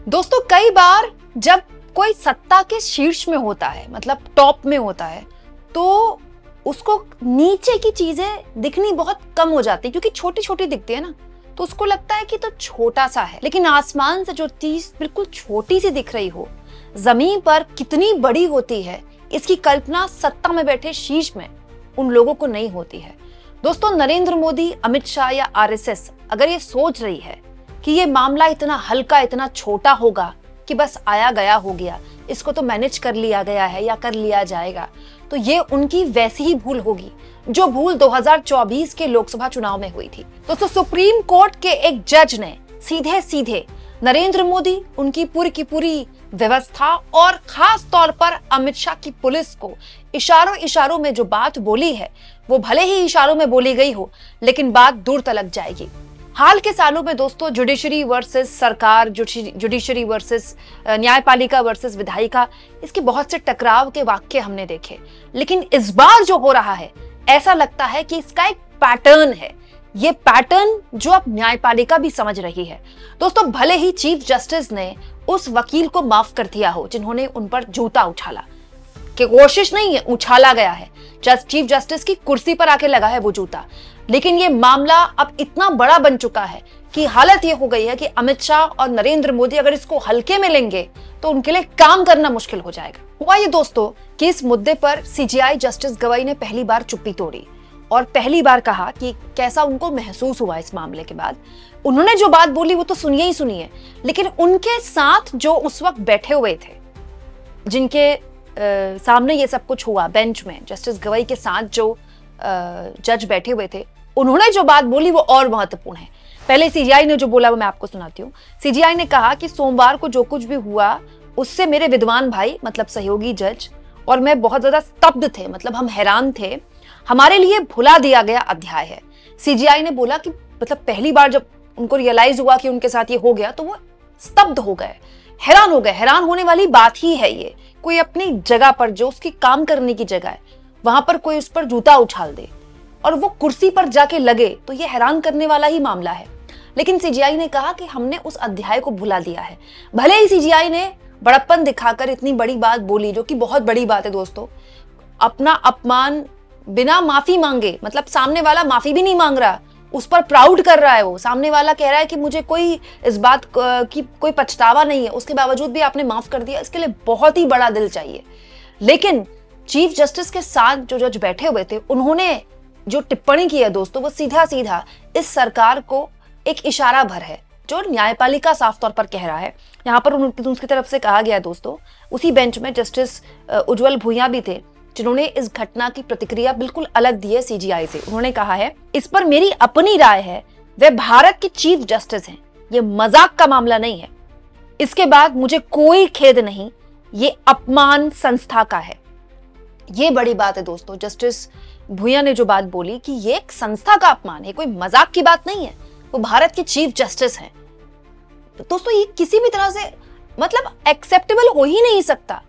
दोस्तों कई बार जब कोई सत्ता के शीर्ष में होता है, मतलब टॉप में होता है, तो उसको नीचे की चीजें दिखनी बहुत कम हो जाती है, क्योंकि छोटी छोटी दिखती है ना, तो उसको लगता है कि तो छोटा सा है। लेकिन आसमान से जो चीज बिल्कुल छोटी सी दिख रही हो, जमीन पर कितनी बड़ी होती है, इसकी कल्पना सत्ता में बैठे शीर्ष में उन लोगों को नहीं होती है। दोस्तों नरेंद्र मोदी, अमित शाह या आरएसएस अगर ये सोच रही है कि ये मामला इतना हल्का, इतना छोटा होगा कि बस आया गया हो गया, इसको तो मैनेज कर लिया गया है या कर लिया जाएगा, तो ये उनकी वैसी ही भूल होगी जो भूल 2024 के लोकसभा चुनाव में हुई थी। दोस्तों सुप्रीम कोर्ट के एक जज ने सीधे सीधे नरेंद्र मोदी, उनकी पूरी की पूरी व्यवस्था और खास तौर पर अमित शाह की पुलिस को इशारों इशारों में जो बात बोली है, वो भले ही इशारों में बोली गई हो, लेकिन बात दूर तलक जाएगी। हाल के सालों में दोस्तों जुडिशरी वर्सेस सरकार, जुडिशरी वर्सेस न्यायपालिका वर्सेस विधायिका, इसके बहुत से टकराव के वाक्य हमने देखे। लेकिन इस बार जो हो रहा है, ऐसा लगता है कि इसका एक पैटर्न है। ये पैटर्न जो अब न्यायपालिका भी समझ रही है। दोस्तों भले ही चीफ जस्टिस ने उस वकील को माफ कर दिया हो जिन्होंने उन पर जूता उछाला, कि कोशिश नहीं है, उछाला गया है, चीफ जस्टिस की कुर्सी पर आके लगा है वो जूता, लेकिन ये मामला अब इतना बड़ा बन चुका है कि हालत ये हो गई है कि अमित शाह और नरेंद्र मोदी अगर इसको हल्के में लेंगे तो उनके लिए काम करना मुश्किल हो जाएगा। हुआ ये दोस्तों कि इस मुद्दे पर सीजेआई जस्टिस गवाई ने पहली बार चुप्पी तोड़ी और पहली बार कहा कि कैसा उनको महसूस हुआ इस मामले के बाद। उन्होंने जो बात बोली वो तो सुनिए ही सुनिए, लेकिन उनके साथ जो उस वक्त बैठे हुए थे, जिनके सामने ये सब कुछ हुआ, बेंच में जस्टिस गवाई के साथ जो जज बैठे हुए थे, उन्होंने जो बात बोली वो और महत्वपूर्ण है। पहले सीजीआई ने जो बोला वो मैं आपको सुनाती हूँ। सीजीआई ने कहा कि सोमवार को जो कुछ भी हुआ उससे मेरे विद्वान भाई, मतलब सहयोगी जज, और मैं बहुत ज्यादा स्तब्ध थे, मतलब हम हैरान थे, हमारे लिए भुला दिया गया अध्याय है। सीजीआई ने बोला कि मतलब पहली बार जब उनको रियलाइज हुआ कि उनके साथ ये हो गया तो वो स्तब्ध हो गए, हैरान हो गए। हैरान होने वाली बात ही है ये, कोई अपनी जगह पर जो उसकी काम करने की जगह है, वहां पर कोई उस पर जूता उछाल दे और वो कुर्सी पर जाके लगे, तो ये हैरान करने वाला ही मामला है। लेकिन सीजीआई ने कहा कि हमने उस अध्याय को भुला दिया है। भले ही सीजीआई ने बड़प्पन दिखाकर इतनी बड़ी बात बोली, जो कि बहुत बड़ी बात है दोस्तों, अपना अपमान बिना माफी मांगे, मतलब सामने वाला माफी भी नहीं मांग रहा, उस पर प्राउड कर रहा है, वो सामने वाला कह रहा है कि मुझे कोई इस बात की कोई पछतावा नहीं है, उसके बावजूद भी आपने माफ कर दिया, इसके लिए बहुत ही बड़ा दिल चाहिए। लेकिन चीफ जस्टिस के साथ जो जज बैठे हुए थे, उन्होंने जो टिप्पणी की है दोस्तों, वो सीधा सीधा इस सरकार को एक इशारा भर है, जो न्यायपालिका साफ तौर पर कह रहा है। यहाँ पर उसकी तरफ से कहा गया दोस्तों, उसी बेंच में जस्टिस उज्जवल भुइयां भी थे, जिन्होंने इस घटना की प्रतिक्रिया बिल्कुल अलग दी है सीजीआई से। उन्होंने कहा है, इस पर मेरी अपनी राय है, वे भारत के चीफ जस्टिस हैं, ये मजाक का मामला नहीं है। इसके बाद मुझे कोई खेद नहीं, ये अपमान संस्था का है। ये बड़ी बात है दोस्तों, जस्टिस भुइयां ने जो बात बोली कि ये एक संस्था का अपमान है, कोई मजाक की बात नहीं है, वो भारत के चीफ जस्टिस हैं। तो दोस्तों ये किसी भी तरह से मतलब एक्सेप्टेबल हो ही नहीं सकता।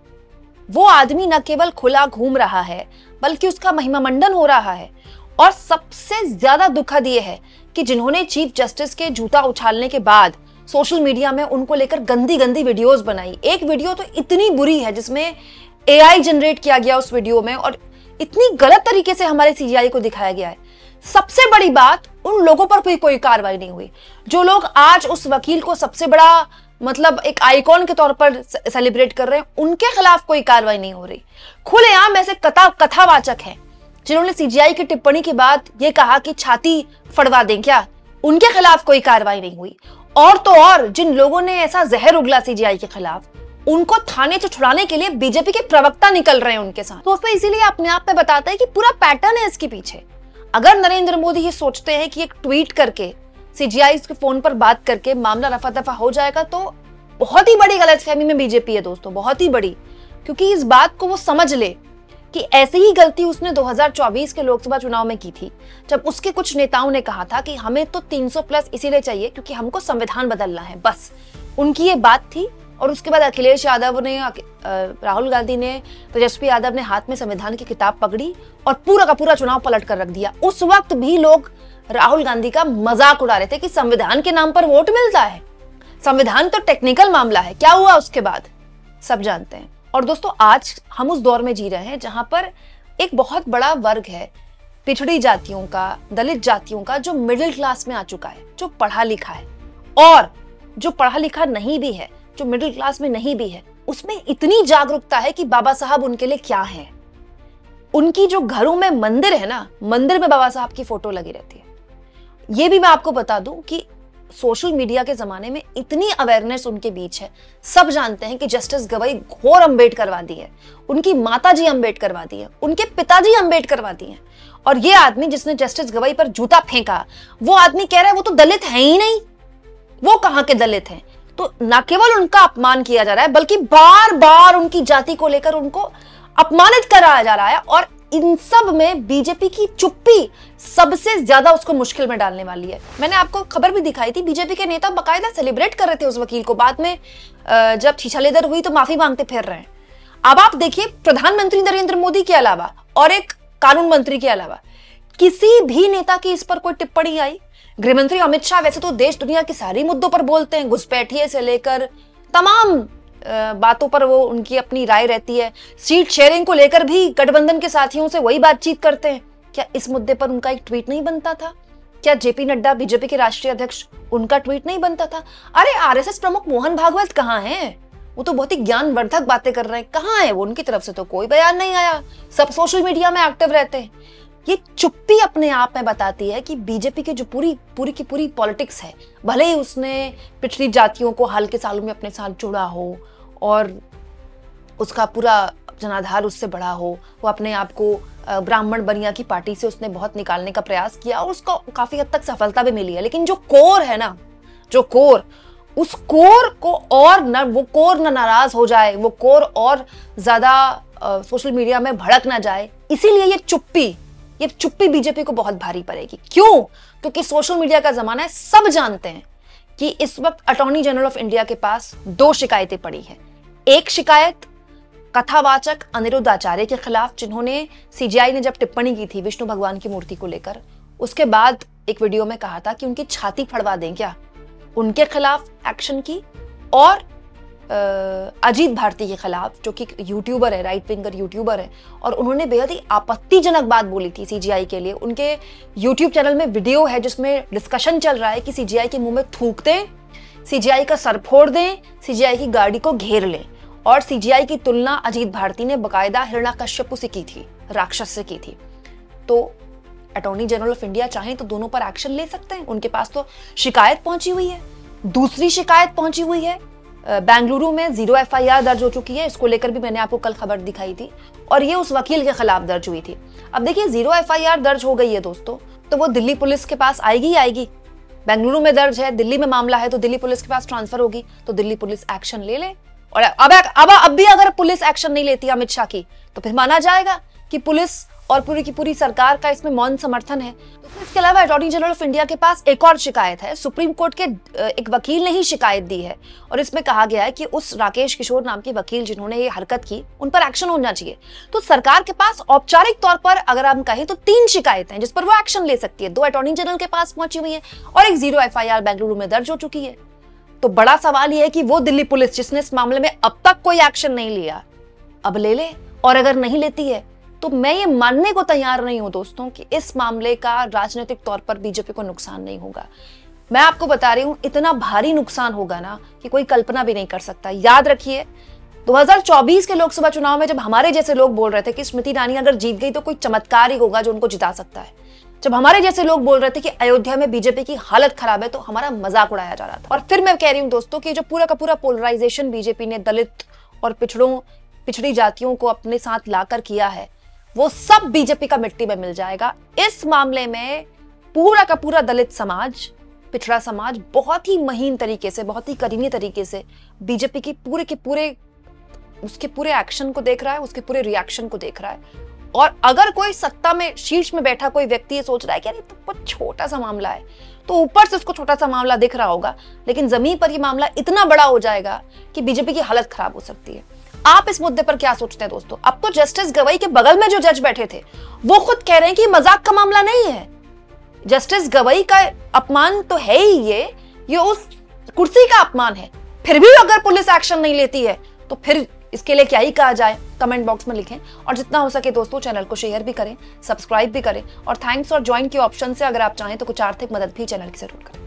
वो आदमी न केवल खुला घूम रहा है, बल्कि उसका महिमा मंडन हो रहा है। और सबसे ज्यादा दुखद ये है कि जिन्होंने चीफ जस्टिस के जूता उछालने के बाद सोशल मीडिया में उनको लेकर गंदी गंदी वीडियोस बनाई। एक वीडियो तो इतनी बुरी है जिसमें एआई जनरेट किया गया उस वीडियो में, और इतनी गलत तरीके से हमारे सीजीआई को दिखाया गया है। सबसे बड़ी बात, उन लोगों पर कोई कार्रवाई नहीं हुई जो लोग आज उस वकील को सबसे बड़ा मतलब एक आइकॉन के तौर पर सेलिब्रेट कर रहे हैं, उनके खिलाफ कोई कार्रवाई नहीं हो रही। खुलेआम ऐसे कथावाचक हैं जिन्होंने सीजीआई की टिप्पणी के बाद ये कहा कि छाती फड़वा दें क्या, उनके खिलाफ कोई कार्रवाई नहीं हुई। और तो और जिन लोगों ने ऐसा जहर उगला सीजीआई के खिलाफ, उनको थाने से छुड़ाने के लिए बीजेपी के प्रवक्ता निकल रहे हैं उनके साथ। दोस्तों इसीलिए अपने आप पे बताता है कि पूरा पैटर्न है इसके पीछे। अगर नरेंद्र मोदी ये सोचते हैं कि एक ट्वीट करके, सीजीआई के फोन पर बात करके मामला रफा दफा हो जाएगा, तो बहुत ही बड़ी गलतफहमी में बीजेपी है दोस्तों, बहुत ही बड़ी। क्योंकि इस बात को वो समझ ले कि ऐसी ही गलती उसने 2024 के लोकसभा चुनाव में की थी, जब उसके कुछ नेताओं ने कहा था कि हमें तो 300+ इसीलिए चाहिए क्योंकि हमको संविधान बदलना है, बस उनकी ये बात थी। और उसके बाद अखिलेश यादव ने, राहुल गांधी ने, तेजस्वी यादव ने हाथ में संविधान की किताब पकड़ी और पूरा का पूरा चुनाव पलट कर रख दिया। उस वक्त भी लोग राहुल गांधी का मजाक उड़ा रहे थे कि संविधान के नाम पर वोट मिलता है, संविधान तो टेक्निकल मामला है, क्या हुआ उसके बाद सब जानते हैं। और दोस्तों आज हम उस दौर में जी रहे हैं जहां पर एक बहुत बड़ा वर्ग है पिछड़ी जातियों का, दलित जातियों का, जो मिडिल क्लास में आ चुका है, जो पढ़ा लिखा है, और जो पढ़ा लिखा नहीं भी है, जो मिडिल क्लास में नहीं भी है, उसमें इतनी जागरूकता है कि बाबा साहब उनके लिए क्या है। उनकी जो घरों में मंदिर है ना, मंदिर में बाबा साहब की फोटो लगी रहती है। ये भी मैं आपको बता दूं कि सोशल मीडिया के जमाने में इतनी अवेयरनेस उनके बीच है, सब जानते हैं कि जस्टिस गवाई घोर अम्बेडकरवादी है, उनकी माताजी अम्बेडकरवादी है, उनके पिताजी अम्बेडकरवादी हैं। और ये आदमी जिसने जस्टिस गवाई पर जूता फेंका, वो आदमी कह रहा है वो तो दलित है ही नहीं, वो कहां के दलित हैं। तो न केवल उनका अपमान किया जा रहा है, बल्कि बार बार उनकी जाति को लेकर उनको अपमानित कराया जा रहा है। और इन सब में बीजेपी की चुप्पी सबसे ज्यादा उसको मुश्किल में डालने वाली है। मैंने आपको खबर भी दिखाई थी, बीजेपी के नेता बाकायदा सेलिब्रेट कर रहे थे उस वकील को, बाद में जब छीछालेदर हुई तो माफी मांगते फिर रहे हैं। अब आप देखिए, प्रधानमंत्री नरेंद्र मोदी के अलावा और एक कानून मंत्री के अलावा किसी भी नेता की इस पर कोई टिप्पणी आई। गृहमंत्री अमित शाह वैसे तो देश दुनिया के सारे मुद्दों पर बोलते हैं, घुसपैठिए से लेकर तमाम बातों पर वो उनकी अपनी राय रहती है। सीट शेयरिंग को लेकर भी गठबंधन के साथियों से वही बातचीत करते हैं। क्या इस मुद्दे पर उनका एक ट्वीट नहीं बनता था? क्या जेपी नड्डा बीजेपी के राष्ट्रीय अध्यक्ष, उनका ट्वीट नहीं बनता था? अरे आरएसएस प्रमुख मोहन भागवत कहाँ हैं? वो तो बहुत ही ज्ञानवर्धक बातें कर रहे हैं, कहाँ है वो? उनकी तरफ से तो कोई बयान नहीं आया, सब सोशल मीडिया में एक्टिव रहते हैं। ये चुप्पी अपने आप में बताती है कि बीजेपी की जो पूरी की पूरी पॉलिटिक्स है, भले ही उसने पिछड़ी जातियों को हाल के सालों में अपने साथ जोड़ा हो और उसका पूरा जनाधार उससे बड़ा हो, वो अपने आप को ब्राह्मण बनिया की पार्टी से उसने बहुत निकालने का प्रयास किया और उसको काफी हद तक सफलता भी मिली है। लेकिन जो कोर है ना, जो कोर, उस कोर को और न वो कोर न नाराज हो जाए, वो कोर और ज्यादा सोशल मीडिया में भड़क ना जाए, इसीलिए ये चुप्पी बीजेपी को बहुत भारी पड़ेगी। क्यों? क्योंकि सोशल मीडिया का जमाना है, सब जानते हैं कि इस वक्त अटॉर्नी जनरल ऑफ इंडिया के पास 2 शिकायतें पड़ी हैं। एक शिकायत कथावाचक अनिरुद्ध आचार्य के खिलाफ, जिन्होंने सीजीआई ने जब टिप्पणी की थी विष्णु भगवान की मूर्ति को लेकर, उसके बाद एक वीडियो में कहा था कि उनकी छाती फड़वा दें क्या, उनके खिलाफ एक्शन की। और अजीत भारती के खिलाफ, जो कि यूट्यूबर है, राइट विंगर यूट्यूबर है, और उन्होंने बेहद ही आपत्तिजनक बात बोली थी सीजीआई के लिए। उनके यूट्यूब चैनल में वीडियो है जिसमें डिस्कशन चल रहा है कि सीजीआई के मुंह में थूक दें, सीजीआई का सर फोड़ दें, सीजीआई की गाड़ी को घेर लें। और सीजीआई की तुलना अजीत भारती ने बकायदा हिरण्यकश्यप से की थी, राक्षस से की थी। तो अटॉर्नी जनरल ऑफ इंडिया चाहें तो दोनों पर एक्शन ले सकते हैं, उनके पास तो शिकायत पहुंची हुई है। दूसरी शिकायत पहुंची हुई है बेंगलुरु में, 0 एफआईआर दर्ज हो चुकी है, इसको लेकर भी मैंने आपको कल खबर दिखाई थी, और ये उस वकील के खिलाफ दर्ज हुई थी। अब देखिए 0 एफआईआर दर्ज हो गई है दोस्तों, तो वो दिल्ली पुलिस के पास आएगी ही आएगी। बेंगलुरु में दर्ज है, दिल्ली में मामला है, तो दिल्ली पुलिस के पास ट्रांसफर होगी, तो दिल्ली पुलिस एक्शन ले ले। और अब भी अगर पुलिस एक्शन नहीं लेती अमित शाह की, तो फिर माना जाएगा कि पुलिस और पूरी की पूरी सरकार का इसमें मौन समर्थन है। तो इसके अलावा अटॉर्नी जनरल ऑफ इंडिया के पास एक और शिकायत है। सुप्रीम कोर्ट के एक वकील ने ही शिकायत दी है, और इसमें कहा गया है कि उस राकेश किशोर नाम के वकील जिन्होंने ये हरकत की, उन पर एक्शन होना चाहिए। तो सरकार के पास औपचारिक तौर पर अगर हम कहें तो 3 शिकायतें हैं जिस पर वो एक्शन ले सकती है। 2 अटॉर्नी जनरल के पास पहुंची हुई है और एक 0 एफआईआर बेंगलुरु में दर्ज हो चुकी है। तो बड़ा सवाल यह है कि वो दिल्ली पुलिस जिसने इस मामले में अब तक कोई एक्शन नहीं लिया, अब ले ले। और अगर नहीं लेती है तो मैं ये मानने को तैयार नहीं हूं दोस्तों कि इस मामले का राजनीतिक तौर पर बीजेपी को नुकसान नहीं होगा। मैं आपको बता रही हूं, इतना भारी नुकसान होगा ना कि कोई कल्पना भी नहीं कर सकता। याद रखिए 2024 के लोकसभा चुनाव में जब हमारे जैसे लोग बोल रहे थे कि स्मृति ईरानी अगर जीत गई तो कोई चमत्कार ही होगा जो उनको जिता सकता है, जब हमारे जैसे लोग बोल रहे थे कि अयोध्या में बीजेपी की हालत खराब है, तो हमारा मजाक उड़ाया जा रहा था। और फिर मैं कह रही हूं दोस्तों कि जो पूरा का पूरा पोलराइजेशन बीजेपी ने दलित और पिछड़ी जातियों को अपने साथ लाकर किया है, वो सब बीजेपी का मिट्टी में मिल जाएगा। इस मामले में पूरा का पूरा दलित समाज, पिछड़ा समाज बहुत ही महीन तरीके से, बहुत ही करीनी तरीके से बीजेपी की उसके पूरे एक्शन को देख रहा है, उसके पूरे रिएक्शन को देख रहा है। और अगर कोई सत्ता में शीर्ष में बैठा कोई व्यक्ति ये सोच रहा है कि अरे तो बहुत छोटा सा मामला है, तो ऊपर से उसको छोटा सा मामला दिख रहा होगा, लेकिन जमीन पर ये मामला इतना बड़ा हो जाएगा कि बीजेपी की हालत खराब हो सकती है। आप इस मुद्दे पर क्या सोचते हैं दोस्तों? अब तो जस्टिस गवाई के बगल में जो जज बैठे थे वो खुद कह रहे हैं कि मजाक का मामला नहीं है। जस्टिस गवाई का अपमान तो है ही, ये उस कुर्सी का अपमान है। फिर भी अगर पुलिस एक्शन नहीं लेती है तो फिर इसके लिए क्या ही कहा जाए, कमेंट बॉक्स में लिखें। और जितना हो सके दोस्तों चैनल को शेयर भी करें, सब्सक्राइब भी करें, और थैंक्स और ज्वाइन के ऑप्शन से अगर आप चाहें तो कुछ आर्थिक मदद भी चैनल की जरूर करें।